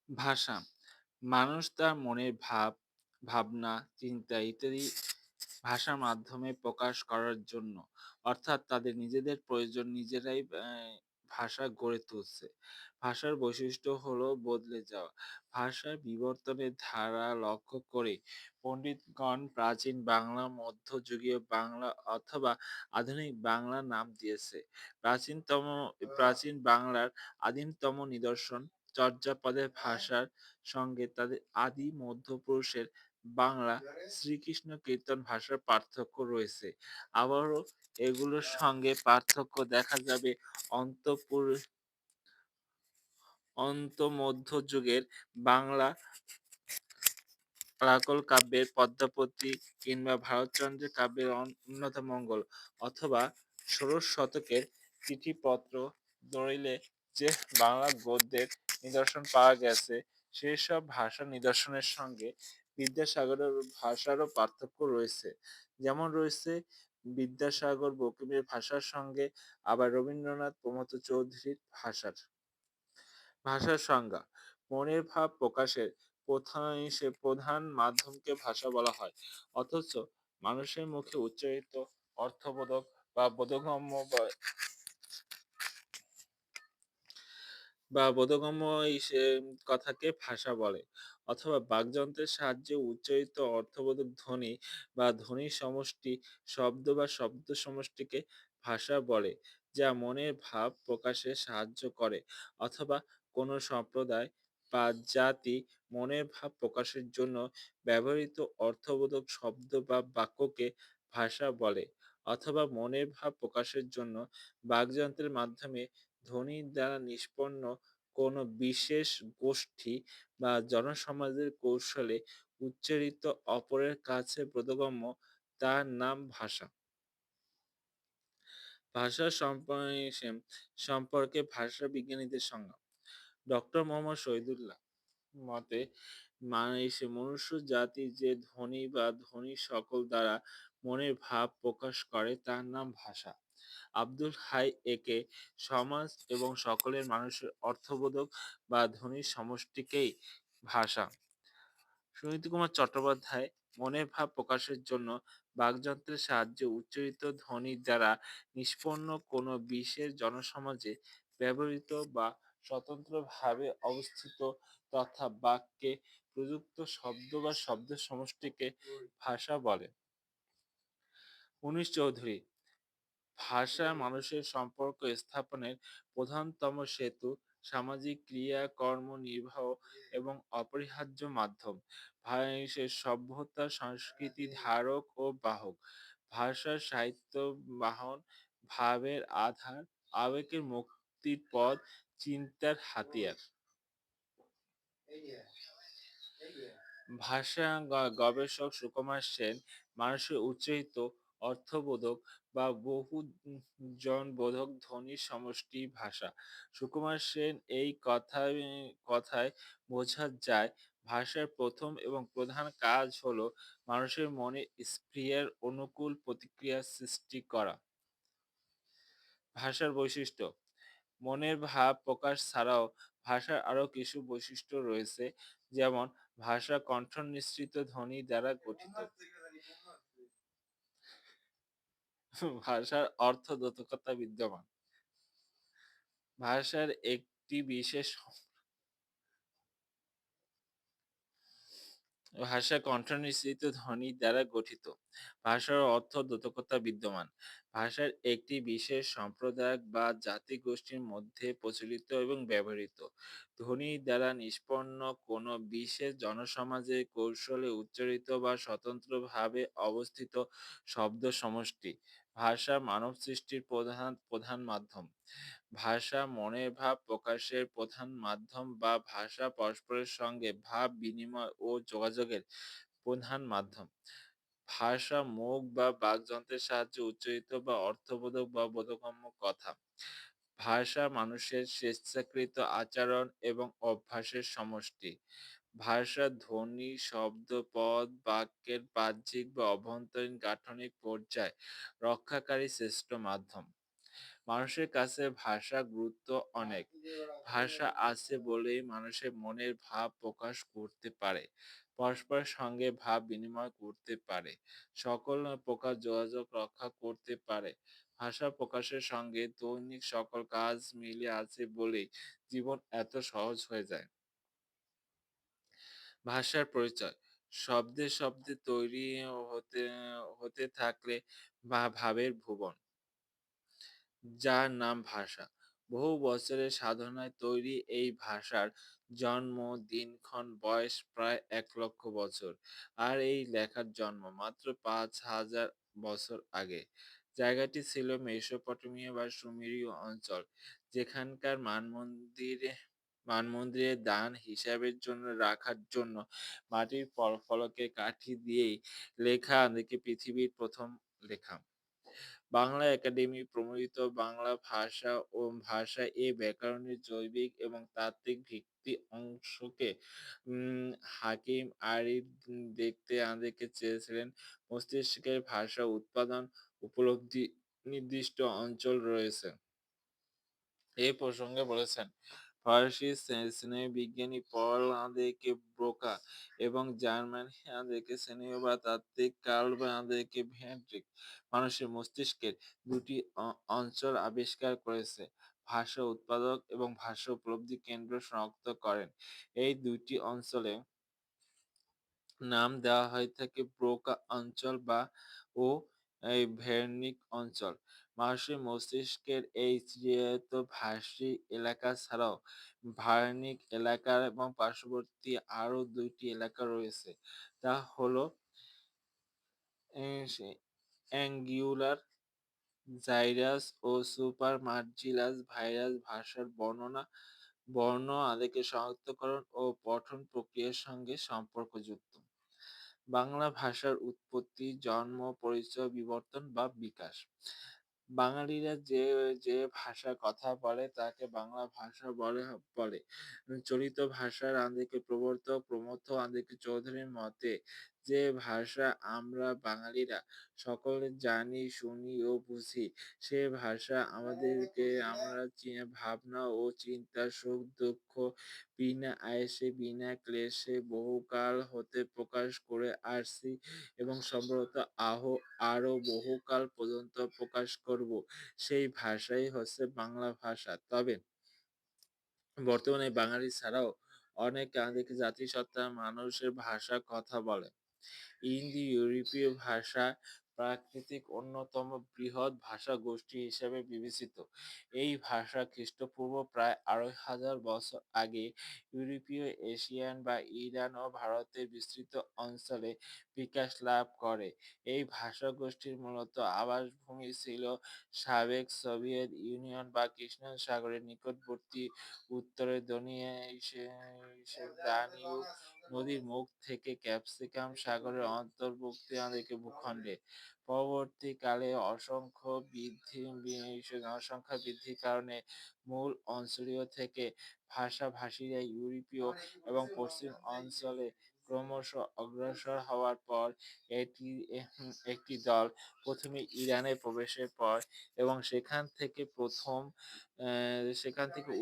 ভাষা মানুষ তার মনের ভাব, ভাবনা, চিন্তা ইত্যাদি ভাষার মাধ্যমে প্রকাশ করার জন্য অর্থাৎ তাদের নিজেদের প্রয়োজন নিজেরাই ভাষা গড়ে তুলছে। ভাষার বৈশিষ্ট্য হলো বদলে যাওয়া। ভাষার বিবর্তনের ধারা লক্ষ্য করে পণ্ডিতগণ প্রাচীন বাংলা, মধ্যযুগীয় বাংলা অথবা আধুনিক বাংলা নাম দিয়েছে। প্রাচীনতম প্রাচীন বাংলার আদিমতম নিদর্শন চর্যাপদের ভাষার সঙ্গে তাদের আদি মধ্যপুরুষের বাংলা শ্রীকৃষ্ণ কীর্তন ভাষার পার্থক্য রয়েছে। আবারও এগুলোর সঙ্গে পার্থক্য দেখা যাবে অন্তপুর মধ্যযুগের বাংলা আলাকল কাব্যের পদ্মাবতী কিংবা ভারতচন্দ্রের কাব্যের উন্নতমঙ্গল অথবা ষোড়শ শতকের চিঠিপত্র দলিলে যে বাংলা গদ্যের নিদর্শন পাওয়া গেছে সেসব ভাষার নিদর্শনের সঙ্গে বিদ্যাসাগরের ভাষারও পার্থক্য রয়েছে। যেমন রয়েছে বিদ্যাসাগর বঙ্কিমের ভাষার সঙ্গে আবার রবীন্দ্রনাথ প্রমথ চৌধুরীর ভাষার সংজ্ঞা মনের ভাব প্রকাশের প্রধান মাধ্যমকে ভাষা বলা হয়, অথচ মানুষের মুখে উচ্চারিত অর্থবোধক বা বোধগম্য বোধগম্য কথাকে ভাষা বলে, অথবা বাকযন্ত্রের সাহায্যে উচ্চারিত অর্থবোধক ধ্বনি বা ধ্বনির সমষ্টি শব্দ বা শব্দ সমষ্টিকে ভাষা বলে, যা মনের ভাব প্রকাশে সাহায্য করে, অথবা কোনো সম্প্রদায় বা জাতি মনের ভাব প্রকাশের জন্য ব্যবহৃত অর্থবোধক শব্দ বা বাক্যকে ভাষা বলে, অথবা মনের ভাব প্রকাশের জন্য বাকযন্ত্রের মাধ্যমে ধ্বনির দ্বারা নিষ্পন্ন কোনো বিশেষ গোষ্ঠী বা জনসমাজের কৌশলে উচ্চারিত অপরের কাছে বোধগম্য তার নাম ভাষা। ভাষা সম্পর্কে ভাষা বিজ্ঞানীদের সংজ্ঞা ডক্টর মোহাম্মদ শহীদুল্লাহ মতে মনুষ্য জাতি যে ধ্বনি বা ধ্বনি সকল দ্বারা মনের ভাব প্রকাশ করে তার নাম ভাষা। আব্দুল হাই একে সমাজ এবং সকলের মানুষের অর্থবোধক বা ধ্বনির সমষ্টিকেই ভাষা। সুনীতি কুমার চট্টোপাধ্যায় মনের ভাব প্রকাশের জন্য বাকযন্ত্রের সাহায্যে উচ্চারিত ধ্বনির দ্বারা নিষ্পন্ন কোনো বিশেষ জনসমাজে ব্যবহৃত বা স্বতন্ত্রভাবে অবস্থিত তথা বাক্যে প্রযুক্ত শব্দ বা শব্দ সমষ্টিকে ভাষা বলে। উনিশ চৌধুরী ভাষা মানুষের সম্পর্ক স্থাপনের প্রধানতম সেতু, সামাজিক ক্রিয়া কর্ম নির্বাহ এবং অপরিহার্য মাধ্যম। ভাষা সভ্যতা সংস্কৃতি ধারক ও বাহক। ভাষা সাহিত্য বাহন, ভাবের আধার, আবেগের মুক্তির পথ, চিন্তার হাতিয়ার। ভাষা গবেষক সুকুমার সেন মানুষের উচ্চারিত অর্থবোধক বা বহু জনবোধক ধ্বনির সমষ্টি ভাষা। সুকুমার সেন এই কথায় বোঝা যায় ভাষার প্রথম এবং প্রধান কাজ হলো মানুষের মনে স্পৃহার অনুকূল প্রতিক্রিয়া সৃষ্টি করা। ভাষার বৈশিষ্ট্য মনের ভাব প্রকাশ ছাড়াও ভাষার আরো কিছু বৈশিষ্ট্য রয়েছে, যেমন ভাষা কণ্ঠ নিঃসৃত ধ্বনি দ্বারা গঠিত। ভাষার অর্থোদ্যোতকতা বিদ্যমান। ভাষার একটি বিশেষ ভাষা কণ্ঠনিঃসৃত ধ্বনি দ্বারা গঠিত। ভাষার অর্থ দ্যোতকতা বিদ্যমান। ভাষার একটি বিশেষ সম্প্রদায় বা জাতিগোষ্ঠীর মধ্যে প্রচলিত এবং ব্যবহৃত ধ্বনি দ্বারা নিষ্পন্ন কোনো বিশেষ জনসমাজে কৌশলে উচ্চারিত বা স্বতন্ত্রভাবে অবস্থিত শব্দ সমষ্টি। ভাষা মানব সৃষ্টির প্রধান প্রধান মাধ্যম। ভাষা মনের ভাব প্রকাশের প্রধান মাধ্যম বা ভাষা পরস্পরের সঙ্গে ভাব বিনিময় ও যোগাযোগের প্রধান মাধ্যম। ভাষা মুখ বা বাকযন্ত্রের সাহায্যে উচ্চারিত বা অর্থবোধক বা বোধগম্য কথা। ভাষা মানুষের স্বেচ্ছাকৃত আচরণ এবং অভ্যাসের সমষ্টি। ভাষা ধ্বনি শব্দ পদ বাক্যের বাহ্যিক বা অভ্যন্তরীণ গাঠনিক পর্যায় রক্ষাকারী শ্রেষ্ঠ মাধ্যম। মানুষের কাছে ভাষার গুরুত্ব অনেক। ভাষা আছে বলেই মানুষের মনের ভাব প্রকাশ করতে পারে, পরস্পরের সঙ্গে ভাব বিনিময় করতে পারে, সকল প্রকার যোগাযোগ রক্ষা করতে পারে। ভাষা প্রকাশের সঙ্গে দৈনিক সকল কাজ মিলে আছে বলেই জীবন এত সহজ হয়ে যায়। ভাষার পরিচয় শব্দে শব্দে তৈরি হতে হতে থাকলে বা ভাবের ভুবন, যার নাম ভাষা। বহু বছরের সাধনায় তৈরি এই ভাষার জন্ম দিনক্ষণ বয়স প্রায় 1,00,000 বছর। আর এই লেখার জন্ম মাত্র 5,000 বছর আগে। জায়গাটি ছিল মেসোপটেমিয়া বা সুমেরীয় অঞ্চল, যেখানকার মানমন্দিরের দান হিসাবের জন্য রাখার জন্য মাটির ফলকে কাঠি দিয়েই লেখা নাকি পৃথিবীর প্রথম লেখা। বাংলা একাডেমি প্রণীত বাংলা ভাষা এ ব্যাকরণের জৈবিক এবং তাত্ত্বিক ভিত্তি অংশকে হাকিম আরিফ দেখতে দেখে চেয়েছিলেন। মস্তিষ্কের ভাষা উৎপাদন উপলব্ধি নির্দিষ্ট অঞ্চল রয়েছে। এই প্রসঙ্গে বলেছেন ফরাসি স্নেহবিজ্ঞানী পল আঁদেকে ব্রোকা এবং জার্মান আঁদেকে স্নেহ বা তাত্ত্বিক কার্ল আঁদেকে ভ্যান্ড্রিক মানুষের মস্তিষ্কের দুটি অঞ্চল আবিষ্কার করেছে, ভাষা উৎপাদক এবং ভাষা উপলব্ধি কেন্দ্র শনাক্ত করেন। এই দুইটি অঞ্চলে নাম দেওয়া হয়ে থাকে ব্রোকা অঞ্চল বা ও এই ভের্নিক অঞ্চল। মানুষের মস্তিষ্কের এই চিরায়ত ভাষী এলাকা ছাড়াও ভার্নিক এলাকা এবং পার্শ্ববর্তী আরো দুইটি এলাকা রয়েছে। তা হলো অ্যাঙ্গুলার জাইরাস ও সুপার মার্জিলাস ভাইরাস। ভাষার বর্ণ আবেগে শনাক্তকরণ ও পঠন প্রক্রিয়ার সঙ্গে সম্পর্কযুক্ত। বাংলা ভাষার উৎপত্তি, জন্ম, পরিচয়, বিবর্তন বা বিকাশ। বাঙালিরা যে যে ভাষায় কথা বলে তাকে বাংলা ভাষা বলে। চলিত ভাষার আদিকে প্রবর্তক প্রমথ আদিকে চৌধুরীর মতে যে ভাষা আমরা বাঙালিরা সকলে জানি, শুনি ও বুঝি, সে ভাষা আমাদেরকে আমরা ভাবনা ও চিন্তা, সুখ দুঃখ বিনা আয়াসে বিনা ক্লেশে বহুকাল হতে প্রকাশ করে আসছি এবং সম্ভবত আরো বহুকাল পর্যন্ত প্রকাশ করব। সেই ভাষাই হচ্ছে বাংলা ভাষা। তবে বর্তমানে বাঙালি ছাড়াও অনেক জাতিসত্তার মানুষের ভাষা কথা বলে। ইন্দো ইউরোপীয় ভাষা প্রাকৃতিক অন্যতম বৃহৎ ভাষা গোষ্ঠী হিসেবে বিবেচিত। এই ভাষা খ্রিস্টপূর্ব প্রায় 2,500 বছর আগে ইউরোপীয় এশিয়ান বা ইরান ও ভারতের বিস্তৃত অঞ্চলে বিকাশ লাভ করে। এই ভাষা গোষ্ঠীর মূলত আবাসভূমি ছিল সাবেক সোভিয়েত ইউনিয়ন বা কৃষ্ণ সাগরের নিকটবর্তী উত্তরে দানিউব নদীর মুখ থেকে ক্যাসপিয়ান সাগরের অন্তর্বর্তী ভূখণ্ডে। পরবর্তীকালে জনসংখ্যা বৃদ্ধির কারণে মূল অঞ্চলীয় থেকে ভাষাভাষীরা ইউরোপীয় এবং পশ্চিম অঞ্চলে ক্রমশ অগ্রসর হওয়ার পর এটি একটি দল প্রথমে ইরানে প্রবেশের পর এবং সেখান থেকে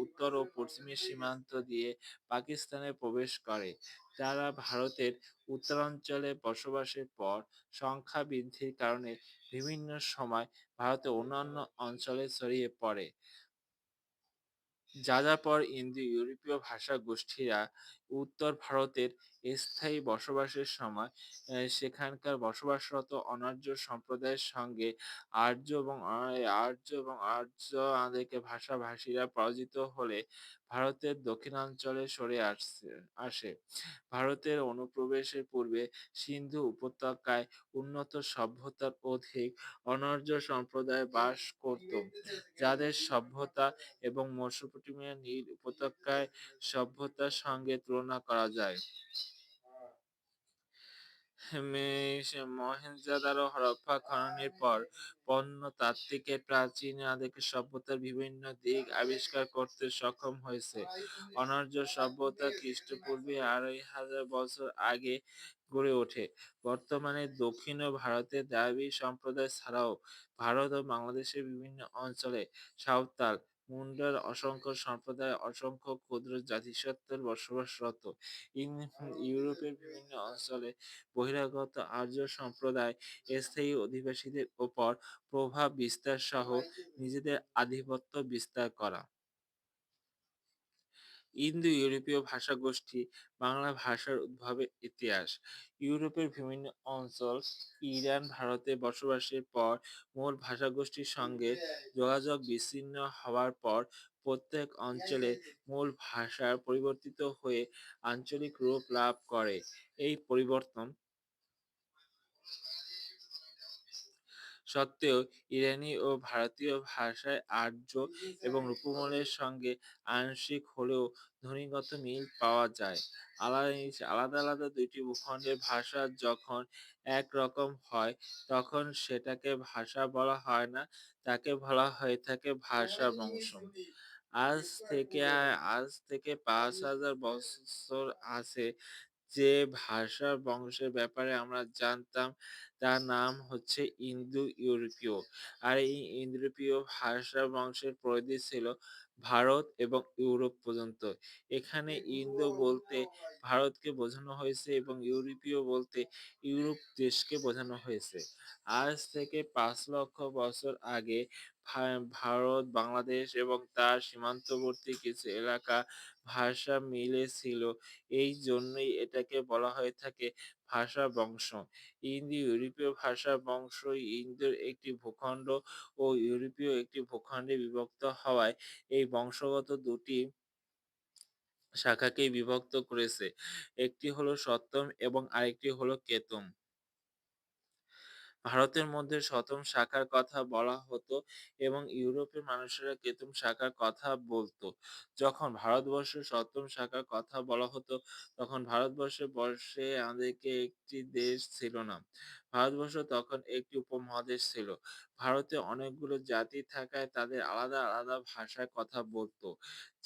উত্তর ও পশ্চিমের সীমান্ত দিয়ে পাকিস্তানে প্রবেশ করে। যারা ভারতের উত্তরাঞ্চলে বসবাসের পর সংখ্যা বৃদ্ধির কারণে বিভিন্ন সময় ভারতের অন্যান্য অঞ্চলে ছড়িয়ে পড়ে। যাযাবর ইন্দো ইউরোপীয় ভাষা গোষ্ঠীরা উত্তর ভারতের স্থায়ী বসবাসের সময় সেখানকার বসবাসরত অনার্য সম্প্রদায়ের সঙ্গে আর্য আদেকে ভাষাভাষীরা পরাজিত হলে ভারতের দক্ষিণাঞ্চলে সরে আসে। ভারতের অনুপ্রবেশের পূর্বে সিন্ধু উপত্যকায় উন্নত সভ্যতার অধিক অনার্য সম্প্রদায় বাস করত, যাদের সভ্যতা এবং মেসোপটেমিয়ার নীল উপত্যকায় সভ্যতার সঙ্গে তুলনা করা যায়। মহেঞ্জোদারো হরপ্পা খননের পর প্রত্নতাত্ত্বিকের প্রাচীন আদিকের সভ্যতার বিভিন্ন দিক আবিষ্কার করতে সক্ষম হয়েছে। অনার্য সভ্যতা খ্রিস্টপূর্বে ২৫০০ বছর আগে গড়ে ওঠে। বর্তমানে দক্ষিণ ভারতের দ্রাবিড় সম্প্রদায় ছাড়াও ভারত ও বাংলাদেশের বিভিন্ন অঞ্চলে সাঁওতাল, মুন্ডার অসংখ্য সম্প্রদায়, অসংখ্য ক্ষুদ্র জাতিসত্তার বসবাসরত। ইউরোপের বিভিন্ন অঞ্চলে বহিরাগত আর্য সম্প্রদায় স্থায়ী অধিবাসীদের ওপর প্রভাব বিস্তার সহ নিজেদের আধিপত্য বিস্তার করা। ইন্দো ইউরোপীয় ভাষাগোষ্ঠী বাংলা ভাষার উদ্ভবের ইতিহাস। ইউরোপের বিভিন্ন অঞ্চল ইরান ভারতে বসবাসের পর মূল ভাষাগোষ্ঠীর সঙ্গে যোগাযোগ বিচ্ছিন্ন হওয়ার পর প্রত্যেক অঞ্চলে মূল ভাষা পরিবর্তিত হয়ে আঞ্চলিক রূপ লাভ করে। এই পরিবর্তন সত্ত্বেও ইরানি ও ভারতীয় ভাষায় আর্য এবং রূপমূলের সঙ্গে আংশিক হলেও ধ্বনিগত মিল পাওয়া যায়। আলাদা আলাদা দুইটি ভূখণ্ডের ভাষা যখন একরকম হয় তখন সেটাকে ভাষা বলা হয় না, তাকে বলা হয়ে থাকে ভাষা বংশ। আজ আজ থেকে ৫,০০০ বছর আছে যে ভাষা বংশের ব্যাপারে আমরা জানতাম তার নাম হচ্ছে ইন্দো ইউরোপীয়। আর এই ইন্দোইউরোপীয় ভাষা বংশের পরিধি ছিল ভারত এবং ইউরোপ পর্যন্ত। এখানে ইন্দো বলতে ভারতকে বোঝানো হয়েছে এবং ইউরোপীয় বলতে ইউরোপ দেশকে বোঝানো হয়েছে। আজ থেকে ৫,০০,০০০ বছর আগে ভারত, বাংলাদেশ এবং তার সীমান্তবর্তী কিছু এলাকা ভাষা মিলে ছিল। এই জন্যই এটাকে বলা হয়ে থাকে ভাষা বংশ। ইন্দো ইউরোপীয় ভাষা বংশ ইন্দোর একটি ভূখণ্ড ও ইউরোপীয় একটি ভূখণ্ডে বিভক্ত হওয়ায় এই বংশগত দুটি শাখাকেই বিভক্ত করেছে। একটি হলো সপ্তম এবং আরেকটি হলো কেতম। ভারতের মধ্যে শতম শাখার কথা বলা হতো এবং ইউরোপের মানুষেরা কেতম শাখার কথা বলতো। যখন ভারতবর্ষে সপ্তম শাখার কথা বলা হতো তখন ভারতবর্ষে আমাদেরকে একটি দেশ ছিল না। ভারতবর্ষ তখন একটি উপমহাদেশ ছিল। ভারতে অনেকগুলো জাতি থাকায় তাদের আলাদা আলাদা ভাষায় কথা বলতো।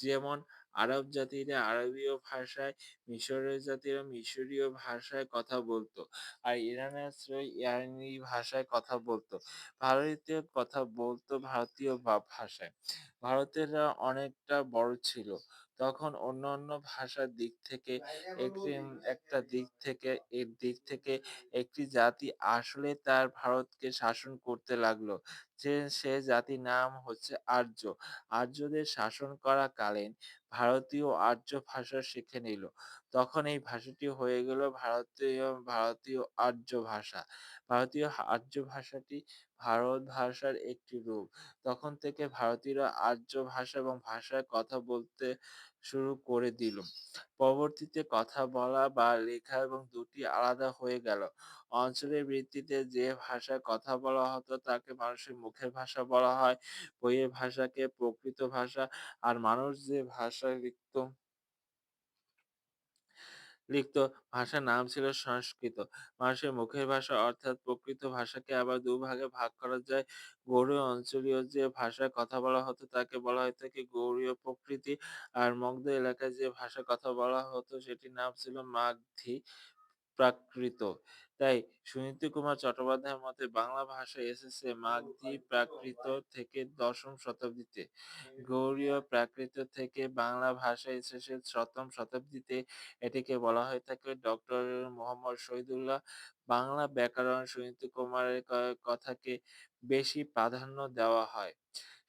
যেমন আরব জাতিরা আরবীয় ভাষায়, মিশরীয় জাতিরা মিশরীয় ভাষায় কথা বলতো। আর ইরানায়সরা ইরানি ভাষায় কথা বলতো। ভারতীয় কথা বলতো ভারতীয় ভাষায়। ভারতেরা অনেকটা বড় ছিল। তখন অন্যান্য ভাষার দিক থেকে একটি একটা দিক থেকে এর দিক থেকে একটি জাতি আসলে তার ভারতকে শাসন করতে লাগলো। সে জাতির নাম হচ্ছে আর্য। আর্যদের শাসন করা কালীন ভারতীয় আর্য ভাষা শিখে নিল। তখন এই ভাষাটি হয়ে গেল ভারতীয় আর্য ভাষা। ভারতীয় আর্য ভাষাটি ভারত ভাষার একটি রূপ। তখন থেকে ভারতীয়রা আর্য ভাষা এবং ভাষায় কথা বলতে শুরু করে দিল। পরবর্তীতে কথা বলা বা লেখা এবং দুটি আলাদা হয়ে গেল। অঞ্চলের ভিত্তিতে যে ভাষায় কথা বলা হতো তাকে মানুষের মুখের ভাষা বলা হয়। বইয়ের ভাষাকে প্রকৃত ভাষা আর মানুষ যে ভাষায় লিখত ভাষার নাম ছিল সংস্কৃত। মানুষের মুখের ভাষা অর্থাৎ প্রকৃত ভাষাকে আবার দুভাগে ভাগ করা যায়। গৌড়ীয় অঞ্চলীয় যে ভাষায় কথা বলা হতো তাকে বলা হয়ে থাকে গৌড়ীয় প্রকৃতি। আর মগধ এলাকায় যে ভাষায় কথা বলা হতো সেটির নাম ছিল মাগধী প্রাকৃত। তাই সুনীতি কুমার চট্টোপাধ্যায়ের মতে বাংলা ভাষা এসেছে মাগধী প্রাকৃত থেকে ১০ম শতাব্দীতে। গৌড়ীয় প্রাকৃত থেকে বাংলা ভাষা এসেছে ৭ম শতাব্দীতে। এটিকে বলা হয়ে থাকে ডক্টর মোহাম্মদ শহীদুল্লাহ। বাংলা ব্যাকরণ সুনীতি কুমারের কথাকে বেশি প্রাধান্য দেওয়া হয়।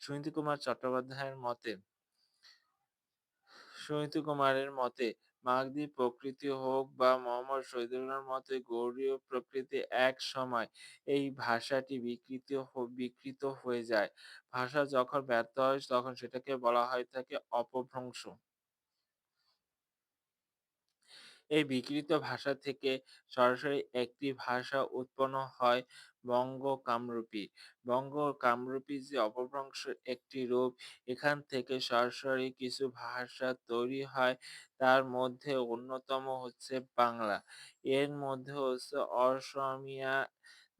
সুনীতি কুমার চট্টোপাধ্যায়ের মতে সুনীতি কুমারের মতে মাগধী প্রকৃতি হোক বা মোহাম্মদ শহীদুল্লাহর মতে গৌড়ীয় প্রকৃতি এক সময় এই ভাষাটি বিকৃত হয়ে যায়। ভাষা যখন ব্যর্থ হয় তখন সেটাকে বলা হয় থাকে অপভ্রংশ। এই বিকৃত ভাষা থেকে সরাসরি একটি ভাষা উৎপন্ন হয় বঙ্গ কামরূপী। বঙ্গ কামরূপী যে অপভ্রংশের একটি রূপ, এখান থেকে সরাসরি কিছু ভাষা তৈরি হয়। তার মধ্যে অন্যতম হচ্ছে বাংলা। এর মধ্যে হচ্ছে অসমীয়া,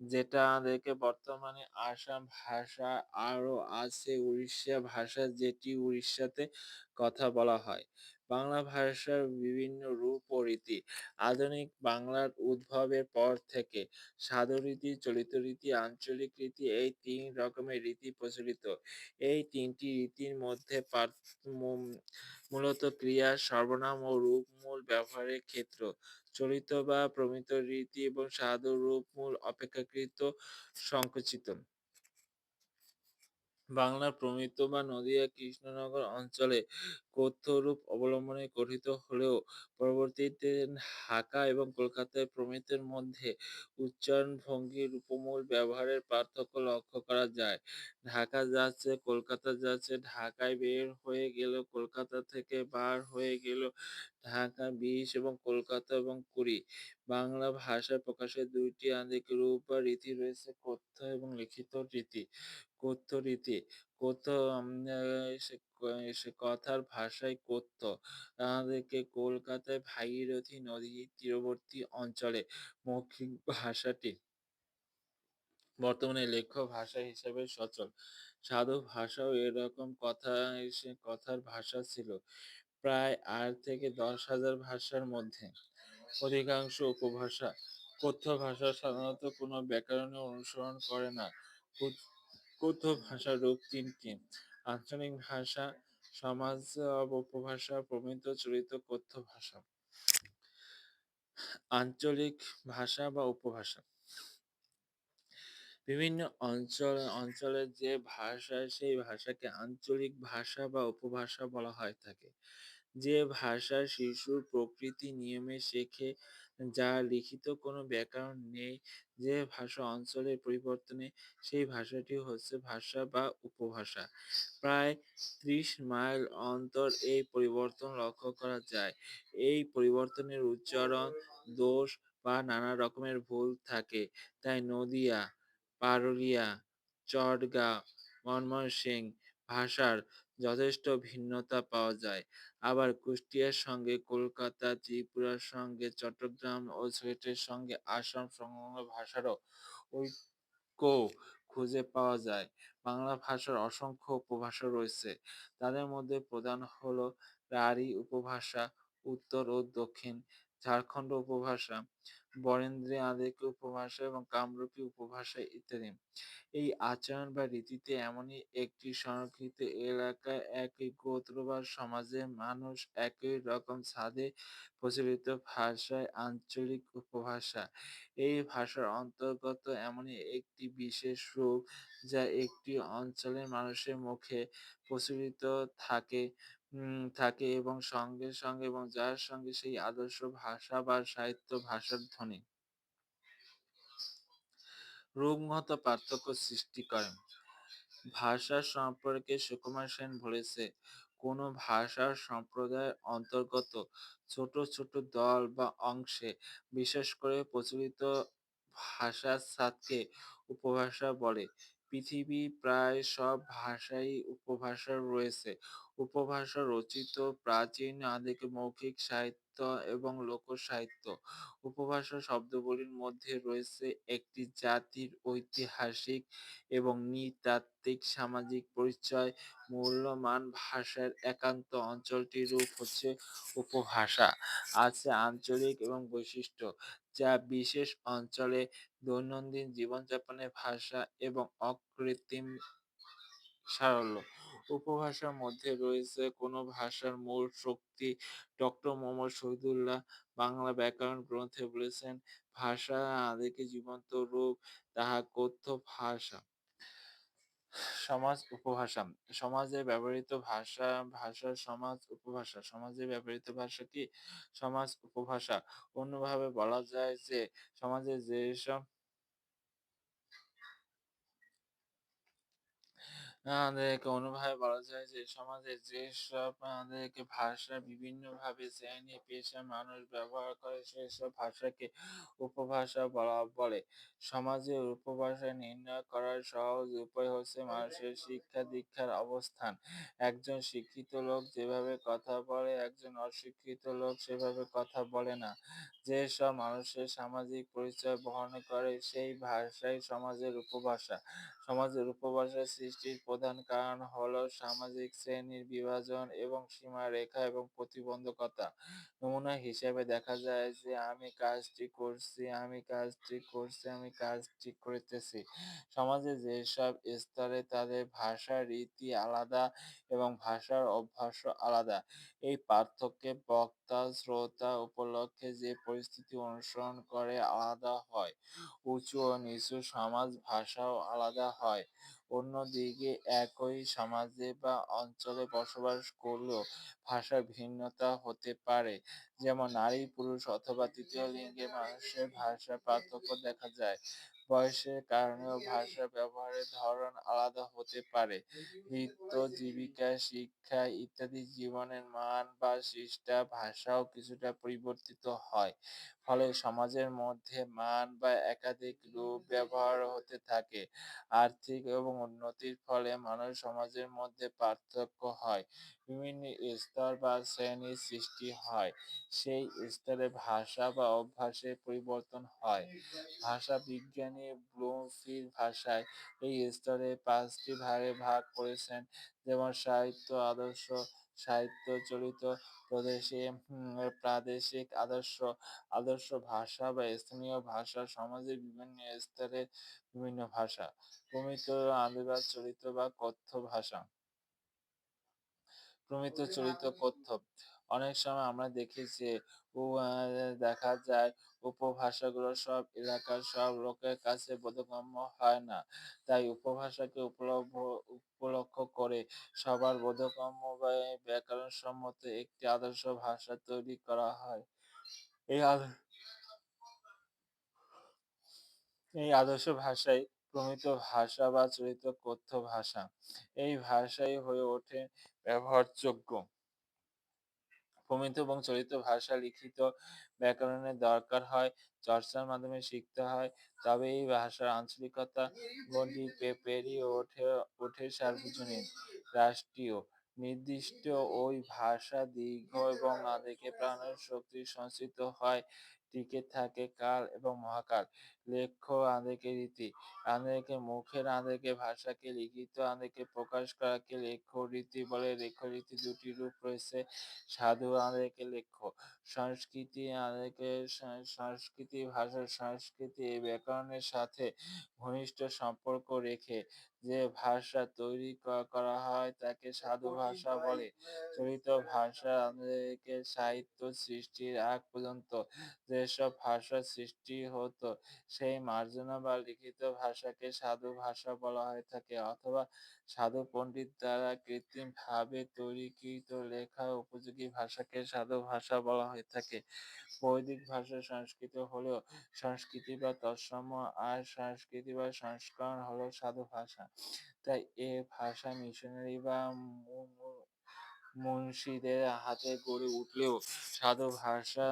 যেটা আমাদেরকে বর্তমানে আসাম ভাষা, আরো আছে উড়িষ্যা ভাষা, যেটি উড়িষ্যাতে কথা বলা হয়। বাংলা ভাষার বিভিন্ন রূপ ও রীতি। আধুনিক বাংলার উদ্ভবের পর থেকে সাধু রীতি, চলিত রীতি, আঞ্চলিক রীতি, এই ৩ রকমের রীতি প্রচলিত। এই ৩ টি রীতির মধ্যে মূলত ক্রিয়া, সর্বনাম ও রূপমূল ব্যবহারের ক্ষেত্র। চলিত বা প্রমিত রীতি এবং সাধু রূপমূল অপেক্ষাকৃত সংকুচিত। বাংলার প্রমিত বা নদীয়া কৃষ্ণনগর অঞ্চলে কথ্য রূপ অবলম্বনে গঠিত হলেও পরবর্তীতে ঢাকা এবং কলকাতায় প্রমিতের মধ্যে উচ্চারণ ভঙ্গির রূপমূল ব্যবহারের পার্থক্য লক্ষ্য করা যায়। ঢাকা যাচ্ছে, কলকাতা যাচ্ছে, ঢাকায় বের হয়ে গেল, কলকাতা থেকে বার হয়ে গেল। ঢাকা ২০ এবং কলকাতা এবং ২০। বাংলা ভাষায় প্রকাশের ২ টি আংশিক রূপ বা রীতি রয়েছে: কথ্য এবং লিখিত রীতি। কথ্য রীতি। কথ্য আম আ সে সে কথার ভাষাই কথ্য। আমাদেরকে কলকাতায় ভাগীরথী নদীর তীরবর্তী অঞ্চলে মৌখিক ভাষাটি বর্তমানে লেখ্য ভাষা হিসেবে সচল। সাধু ভাষাও এরকম কথার ভাষা ছিল। প্রায় ৮ থেকে ১০,০০০ ভাষার মধ্যে অধিকাংশ উপভাষা। কথ্য ভাষা সাধারণত কোনো ব্যাকরণের অনুসরণ করে না। কথ কথ্য ভাষার রূপ ৩ টি: আঞ্চলিক ভাষা, সমাজ উপভাষা, প্রমিত চলিত কথ্য ভাষা। আঞ্চলিক ভাষা বা উপভাষা। বিভিন্ন অঞ্চলের যে ভাষা, সেই ভাষাকে আঞ্চলিক ভাষা বা উপভাষা বলা হয়ে থাকে। যে ভাষা শিশুর প্রকৃতি নিয়মে শেখে, যার লিখিত কোনো ব্যাকরণ নেই, যে ভাষা অঞ্চলের পরিবর্তনে, সেই ভাষাটি হচ্ছে ভাষা বা উপভাষা। প্রায় ৩০ মাইল অন্তর এই পরিবর্তন লক্ষ্য করা যায়। এই পরিবর্তনের উচ্চারণ দোষ বা নানা রকমের ভুল থাকে। তাই নদিয়া, পারুলিয়া, চটগাঁও, ময়মনসিংহ ভাষার যথেষ্ট ভিন্নতা পাওয়া যায়। আবার কুষ্টিয়ার সঙ্গে কলকাতা, ত্রিপুরার সঙ্গে চট্টগ্রাম ও সিলেটের সঙ্গে আসাম সংলগ্ন ভাষারও ঐক্য খুঁজে পাওয়া যায়। বাংলা ভাষার অসংখ্য উপভাষা রয়েছে। তাদের মধ্যে প্রধান হল রাঢ়ী উপভাষা, উত্তর ও দক্ষিণ ঝাড়খণ্ড উপভাষা, বরেন্দ্রী আধিক্য উপভাষা এবং কামরূপী উপভাষা ইত্যাদি। এই আচরণ বা রীতিতে এমনই একটি সংরক্ষিত এলাকায় একই গোত্র বা সমাজের মানুষ একই রকম ছাদে প্রচলিত ভাষায় আঞ্চলিক উপভাষা। এই ভাষার অন্তর্গত এমনই একটি বিশেষ রূপ যা একটি অঞ্চলের মানুষের মুখে প্রচলিত থাকে এবং সঙ্গে এবং যার সঙ্গে সেই আদর্শ ভাষা বা সাহিত্য ভাষার ধ্বনি রূপগত পার্থক্য সৃষ্টি করে। ভাষা সম্পর্কে সুকুমার সেন বলেছে, কোনো ভাষার সম্প্রদায়ের অন্তর্গত ছোট ছোট দল বা অংশে বিশেষ করে প্রচলিত ভাষার ছাদকে উপভাষা বলে। পৃথিবী প্রায় সব ভাষাই উপভাষা রয়েছে। উপভাষা রচিত প্রাচীন আদিক মৌখিক সাহিত্য এবং লোকসাহিত্য। উপভাষা শব্দগুলির মধ্যে রয়েছে একটি জাতির ঐতিহাসিক এবং নৃতাত্ত্বিক সামাজিক পরিচয়, মূল্যমান। ভাষার একান্ত অঞ্চলটির রূপ হচ্ছে উপভাষা। আছে আঞ্চলিক এবং বৈশিষ্ট্য, যা বিশেষ অঞ্চলে দৈনন্দিন জীবনযাপনের ভাষা এবং অকৃত্রিম সারল্য। উপভাষার মধ্যে রয়েছে কোনো ভাষার মূল শক্তি। ডক্টর মোহাম্মদ শহীদুল্লাহ বাংলা ব্যাকরণ গ্রন্থে বলেছেন, ভাষা আদিকে জীবন্ত রূপ, তাহা কথ্য ভাষা। সমাজ উপভাষা। সমাজে ব্যবহৃত ভাষা, ভাষার সমাজ উপভাষা। সমাজে ব্যবহৃত ভাষা কি? সমাজ উপভাষা। অন্যভাবে বলা যায় যে, সমাজে যেসব আমাদেরকে অন্যভাবে বলা যায় যে সমাজে যেসব আমাদেরকে ভাষা বিভিন্নভাবে শ্রেণী পেশার মানুষ ব্যবহার করে সেসব ভাষাকে উপভাষা বলে। সমাজে উপভাষা নির্ণয় করার সহজ উপায় হচ্ছে মানুষের শিক্ষা দীক্ষার অবস্থান। একজন শিক্ষিত লোক যেভাবে কথা বলে একজন অশিক্ষিত লোক সেভাবে কথা বলে না। যেসব মানুষের সামাজিক পরিচয় বহন করে সেই ভাষাই সমাজের উপভাষা। সমাজের উপভাষা সৃষ্টির প্রধান কারণ হলো সামাজিক শ্রেণীর বিভাজন এবং সীমারেখা এবং প্রতিবন্ধকতা। নমুনা হিসেবে দেখা যায় যে আমি কাজটি করছি, আমি কাজটি করছি, আমি কাজটি করিতেছি। সমাজে যেসব স্তরে তাদের ভাষার রীতি আলাদা এবং ভাষার অভ্যাসও আলাদা। এই পার্থক্যে বক্তা, শ্রোতা উপলক্ষে যে পরিস্থিতি অনুসরণ করে আলাদা হয়। উঁচু ও নিচু সমাজ ভাষাও আলাদা হয়। অন্যদিকে একই সমাজে বা অঞ্চলে বসবাস করলেও ভাষার ভিন্নতা হতে পারে। যেমন নারী, পুরুষ অথবা তৃতীয় লিঙ্গের মানুষের ভাষার পার্থক্য দেখা যায়। বয়সের কারণেও ভাষা ব্যবহারের ধরন আলাদা হতে পারে। নৃত্য, জীবিকা, শিক্ষা ইত্যাদি জীবনের মান বা শিষ্টা ভাষাও কিছুটা পরিবর্তিত হয়। ফলে সমাজের মধ্যে মান বা একাধিক রূপ ব্যবহার হতে থাকে। আর্থিক এবং উন্নতির ফলে মানুষ সমাজের মধ্যে পার্থক্য হয়। বিভিন্ন স্তর বা শ্রেণীর সৃষ্টি হয়। সেই স্তরে ভাষা বা অভ্যাসের পরিবর্তন হয়। ভাষা বিজ্ঞানী ব্লুমফিল্ড ভাষায় এই স্তরে ৫টি ভাগে ভাগ করেছেন। যেমন সাহিত্য আদর্শ, সাহিত্য চলিত প্রদেশে প্রাদেশিক আদর্শ, আদর্শ ভাষা বা স্থানীয় ভাষা, সমাজের বিভিন্ন স্তরে বিভিন্ন ভাষা। প্রমিত, আদিবাস চলিত বা কথ্য ভাষা। প্রমিত চলিত কথ্য। অনেক সময় আমরা দেখি যে ও দেখা যায় উপভাষাগুলো সব এলাকার সব লোকের কাছে বোধগম্য হয় না। তাই উপভাষাকে উপলক্ষ করে সবার বোধগম্য বা ব্যাকরণসম্মত একটি আদর্শ ভাষা তৈরি করা হয়। এই আদ- এই আদর্শ ভাষাই প্রমিত ভাষা বা চলিত কথ্য ভাষা। এই ভাষাই হয়ে ওঠে ব্যবহারযোগ্য। প্রমিত এবং চলিত ভাষা লিখিত ব্যাকরণের দরকার হয়, চর্চার মাধ্যমে শিখতে হয়। তবে এই ভাষার আঞ্চলিকতা গণ্ডি পেরিয়ে ওঠে সার্বজনীন, রাষ্ট্রীয়। নির্দিষ্ট ওই ভাষা দীর্ঘ এবং আবেগে প্রাণের শক্তি সঞ্চিত হয়, টিকে থাকে কাল এবং মহাকাল। লেখ্য আবেগের রীতি, আবেগে মুখের আবেগে ভাষাকে লিখিত আবেগে প্রকাশ করাকে লেখ্য রীতি বলে। লেখ্য রীতি দুটি রূপ রয়েছে: সাধু আবেগে লেখ্য, সংস্কৃতি আবেগে সংস্কৃতি। ভাষার সংস্কৃতি এই ব্যাকরণের সাথে ঘনিষ্ঠ সম্পর্ক রেখে যে ভাষা তৈরি করা হয় তাকে সাধু ভাষা বলে। চলিত ভাষা আমাদেরকে সাহিত্য সৃষ্টির আগ পর্যন্ত যেসব ভাষা সৃষ্টি হতো সেই মার্জনা বা লিখিত ভাষাকে সাধু ভাষা বলা হয়ে থাকে, অথবা সাধু পণ্ডিত দ্বারা কৃত্রিমভাবে তৈরিকৃত লেখা উপযোগী ভাষাকে সাধু ভাষা বলা হয়ে থাকে। বৈদিক ভাষা সংস্কৃত হলেও সংস্কৃতি বা তৎসম আর সংস্কৃতি বা সংস্করণ হলো সাধু ভাষা। তাই এ ভাষা মিশনারি বা মুন্সিদের হাতে গড়ে উঠলেও সাধু ভাষা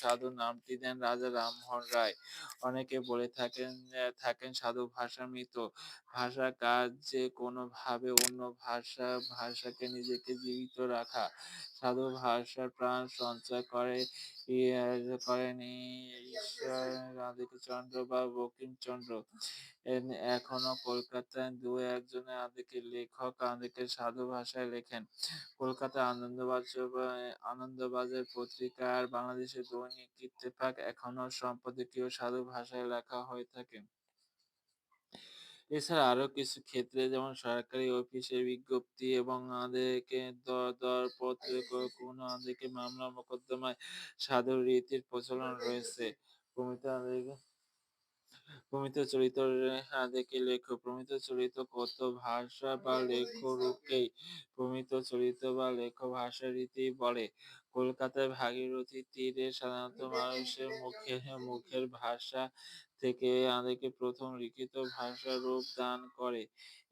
সাধু নামটি দেন রাজা রামমোহন রায়। অনেকে বলে থাকেন সাধু ভাষা মৃত। ভাষা কাজ যে কোনোভাবে অন্য ভাষাকে নিজেকে জীবিত রাখা। সাধু ভাষার প্রাণ সঞ্চয় করেন ঈশ্বর রাধিকাচন্দ্র বা বঙ্কিমচন্দ্র। এখনো কলকাতায় দু একজনের আদিকে লেখক আদিকে সাধু ভাষায় লেখেন। কলকাতার আনন্দবাজার পত্রিকা আর বাংলাদেশের দৈনিক ইত্তেফাক এখনো সম্পাদকীয় সাধু ভাষায় লেখা হয়ে থাকে। এছাড়া আরো কিছু ক্ষেত্রে যেমন সরকারি অফিসের বিজ্ঞপ্তি এবং আমাদেরকে দরপত্রে কোনো আমাদেরকে মামলা মোকদ্দমায় সাধু রীতির প্রচলন রয়েছে। প্রমিত আমাদেরকে প্রমিত চরিত্র দেখে লেখো। প্রমিত চরিত্র কত ভাষা বা লেখ্য রূপকেই প্রমিত চরিত্র বা লেখ্য ভাষা রীতি বলে। কলকাতায় ভাগীরথী তীরে সাধারণত মানুষের মুখের ভাষা থেকে আমাদেরকে প্রথম লিখিত ভাষা রূপ দান করে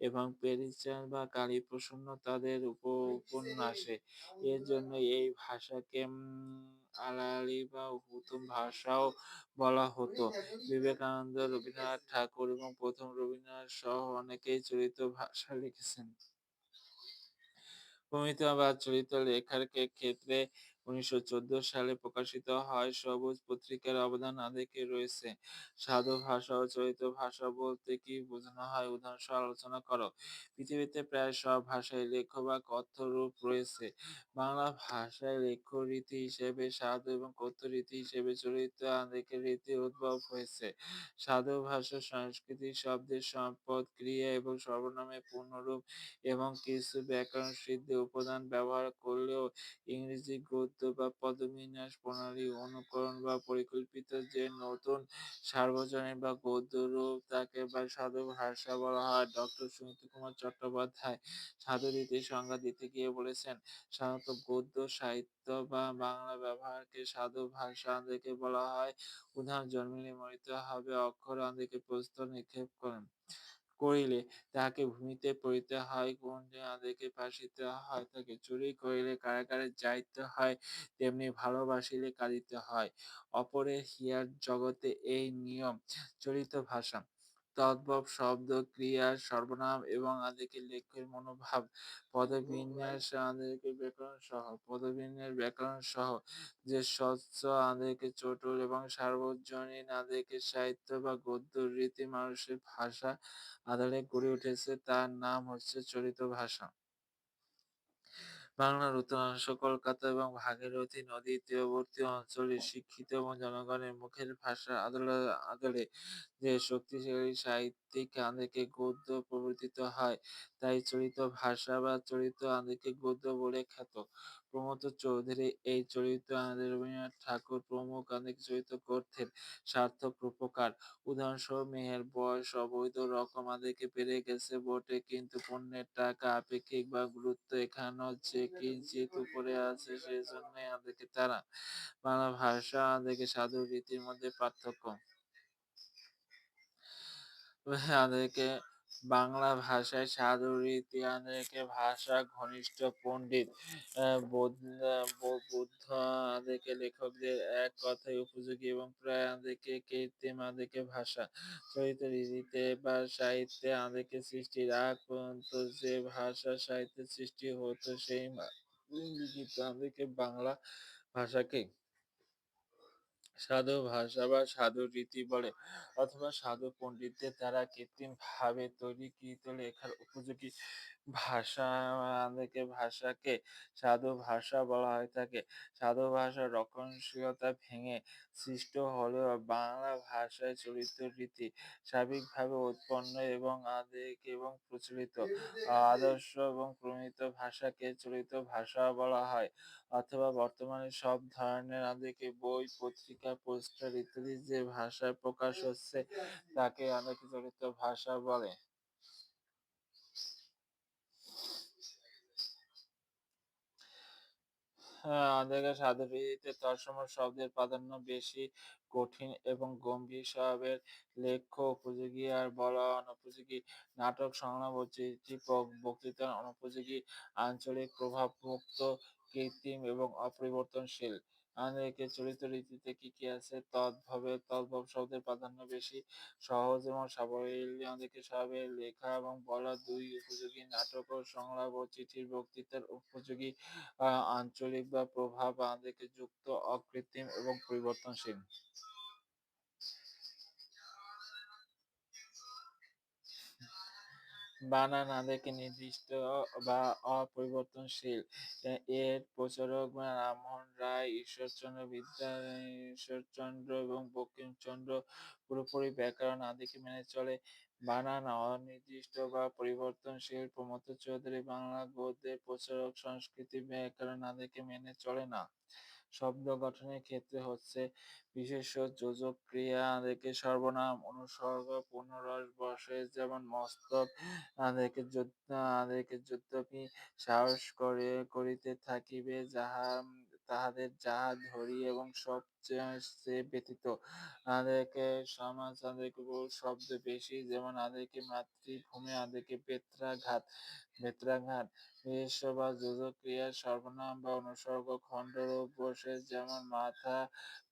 এবং পেরিচাঁদ বা কালীপ্রসন্ন তাদের উপন্যাসে। এর জন্য এই ভাষাকে আড়াআড়ি বা প্রথম ভাষাও বলা হতো। বিবেকানন্দ, রবীন্দ্রনাথ ঠাকুর এবং প্রথম রবীন্দ্রনাথ সহ অনেকেই চলিত ভাষা লিখেছেন। প্রমিত বা চলিত লেখার ক্ষেত্রে ১৯১৪ সালে প্রকাশিত হয় সবুজ পত্রিকার অবদান আদিকে রয়েছে। সাধু ভাষা ও চলিত ভাষা বলতে কি বোঝানো হয় উদাহরণসহ আলোচনা করো। পৃথিবীতে প্রায় সব ভাষায় লেখ্য বা কথ্য রূপ রয়েছে। বাংলা ভাষায় লেখ্য রীতি হিসেবে সাধু এবং কথ্য রীতি হিসেবে চলিত আদিকে রীতির উদ্ভব হয়েছে। সাধু ভাষা সংস্কৃতি শব্দের সম্পদ, ক্রিয়া এবং সর্বনামের পূর্ণরূপ এবং কিছু ব্যাকরণ সিদ্ধ উপাদান ব্যবহার করলেও ইংরেজি গদ্য বা পদবিন্যাস প্রণালী অনুকরণ বা পরিকল্পিত যে নতুন সার্বজনীন বা গদ্য রূপ তাকে বা সাধু ভাষা বলা হয়। ডক্টর সুনীত কুমার চট্টোপাধ্যায় সাধু রীতির সংজ্ঞা দিতে গিয়ে বলেছেন, সাধারণত গদ্য সাহিত্য বা বাংলা ব্যবহারকে সাধু ভাষা দেখে বলা হয়। উদাহরণ জন্মিলে মরিতে হবে, অক্ষর আদিকে প্রস্তর নিক্ষেপ করিলে তাহাকে ভূমিতে পড়িতে হয়, গুণে আদিকে ভাসিতে হয়, তাকে চুরি করিলে কারাগারে যাইতে হয়, তেমনি ভালোবাসিলে কাঁদিতে হয়। অপরের হিয়ার জগতে এই নিয়ম। চলিত ভাষা তদ্ভব শব্দ, ক্রিয়া, সর্বনাম এবং আদিকে লেখ্যের মনোভাব, পদবিন্যাস আদিকে ব্যাকরণ সহ যে স্বচ্ছ আদিকে চটুল এবং সার্বজনীন আদিকে সাহিত্য বা গদ্য রীতি মানুষের ভাষা আধারে গড়ে উঠেছে তার নাম হচ্ছে চলিত ভাষা। বাংলার উত্তরাংশ কলকাতা এবং ভাগীরথী নদীর তীরবর্তী অঞ্চলের শিক্ষিত এবং জনগণের মুখের ভাষার আদলে যে শক্তিশালী সাহিত্যিক আদিকে গদ্য প্রবর্তিত হয়, তাই চলিত ভাষা বা চলিত আদিকে গদ্য বলে খ্যাত। প্রমথ চৌধুরী এই চলিত আদি রবীন্দ্রনাথ ঠাকুর প্রমুখ আদিকে চলিত করতেন সার্থক রূপকার। উদাহরণস্বরূপ মেহের বয়স অবৈধ রকম আদিকে পেরে গেছে বটে, কিন্তু পণ্যের টাকা আপেক্ষিক বা গুরুত্ব এখানেও যে কিঞ্চিৎ উপরে আছে, সেজন্যই আদিকে তারা। বাংলা ভাষা আদিকে সাধু রীতির মধ্যে পার্থক্য। আমাদেরকে বাংলা ভাষায় সাধু রীতি আমাদেরকে ভাষা ঘনিষ্ঠ পণ্ডিত বুদ্ধ আমাদেরকে লেখকদের এক কথায় উপযোগী এবং প্রায় আমাদেরকে কৃত্রিম আমাদেরকে ভাষা চলিত রীতিতে বা সাহিত্যে আমাদেরকে সৃষ্টির আগ পর্যন্ত যে ভাষা সাহিত্যের সৃষ্টি হতো সেই লিখিত আমাদেরকে বাংলা ভাষাকে সাধু ভাষা বা সাধু রীতি বলে, অথবা সাধু পণ্ডিতদের দ্বারা কৃত্রিম ভাবে তৈরিকৃত লেখার উপযোগী ভাষা আমাদেরকে ভাষাকে সাধু ভাষা বলা হয়ে থাকে। সাধু ভাষার রক্ষণশীলতা ভেঙে সৃষ্ট হলেও বাংলা ভাষায় চলিত রীতি স্বাভাবিকভাবে উৎপন্ন এবং আদিক এবং প্রচলিত আদর্শ এবং প্রমিত ভাষাকে চলিত ভাষা বলা হয়। অথবা বর্তমানে সব ধরনের আমাদেরকে বই, পত্রিকা, পোস্টার ইত্যাদি যে ভাষায় প্রকাশ হচ্ছে তাকে অনেক চলিত ভাষা বলে। আমাদের সাধুরীতিতে তৎসম শব্দের প্রাধান্য বেশি, কঠিন এবং গম্ভীর স্বভাবের, লেখ্য উপযোগী আর বলা অনুপযোগী, নাটক, সংলাপ ও বক্তৃতার অনুপযোগী, আঞ্চলিক প্রভাবমুক্ত, কৃত্রিম এবং অপরিবর্তনশীল। আমাদেরকে চলিত রীতিতে কি কি আছে? তদ্ভব শব্দের প্রাধান্য বেশি, সহজ এবং সাবলীল আমাদেরকে স্বভাবের, লেখা এবং বলা দুই উপযোগী, নাটক ও সংলাপ ও চিঠির বক্তৃতার উপযোগী, আঞ্চলিক বা প্রভাব আমাদেরকে যুক্ত, অকৃত্রিম এবং পরিবর্তনশীল। বানান আমাদেরকে নির্দিষ্ট বা অপরিবর্তনশীল। এর প্রচারক রামমোহন রায়, ঈশ্বরচন্দ্র এবং বঙ্কিমচন্দ্র পুরোপুরি ব্যাকরণ আদিকে মেনে চলে। বানান অনির্দিষ্ট বা পরিবর্তনশীল। প্রমথ চৌধুরী বাংলা গদ্যের প্রচারক, সংস্কৃতি ব্যাকরণ আদিকে মেনে চলে না। শব্দ গঠনের ক্ষেত্রে হচ্ছে বিশেষ্য, যোজক, ক্রিয়া আদিকে সর্বনাম, অনুসর্গ, পূর্ণরস বসে, যেমন মস্তক আদিকে যদ্যপি সাহস করিতে থাকিবে, যাহা তাহাদের যাহা ধরি এবং সবচেয়ে সে ব্যতীত আদেরকে সমাজ আদেরকে বহু শব্দ বেশি, যেমন আদেরকে মাতৃভূমি, আদেরকে বেত্রাঘাত, বিশেষ্য বা যোজক ক্রিয়ার সর্বনাম বা অনুসর্গ খণ্ডরূপ বসে, যেমন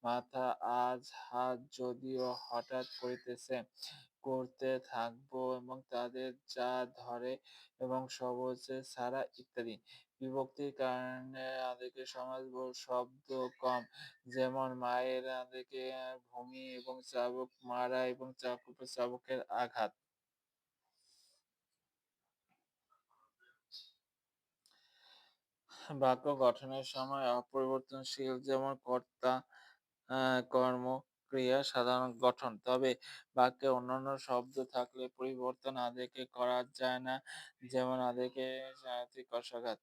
মাথা আজ হাত যদিও হঠাৎ করিতেছে, করতে থাকবো এবং তাদের যা ধরে এবং সবচেয়ে ছাড়া ইত্যাদি। বিভক্তির কারণে আদেরকে সমাসবহুল শব্দ কম, যেমন মায়ের আদেরকে ভূমি এবং চাবুক মারা এবং চাবুকের আঘাত। বাক্য গঠনের সময় অপরিবর্তনশীল, যেমন কর্তা, কর্ম, ক্রিয়া সাধারণ গঠন। তবে বাক্যে অন্যান্য শব্দ থাকলে পরিবর্তন আদেরকে করা যায় না, যেমন আদেরকে সারথি কষাঘাত।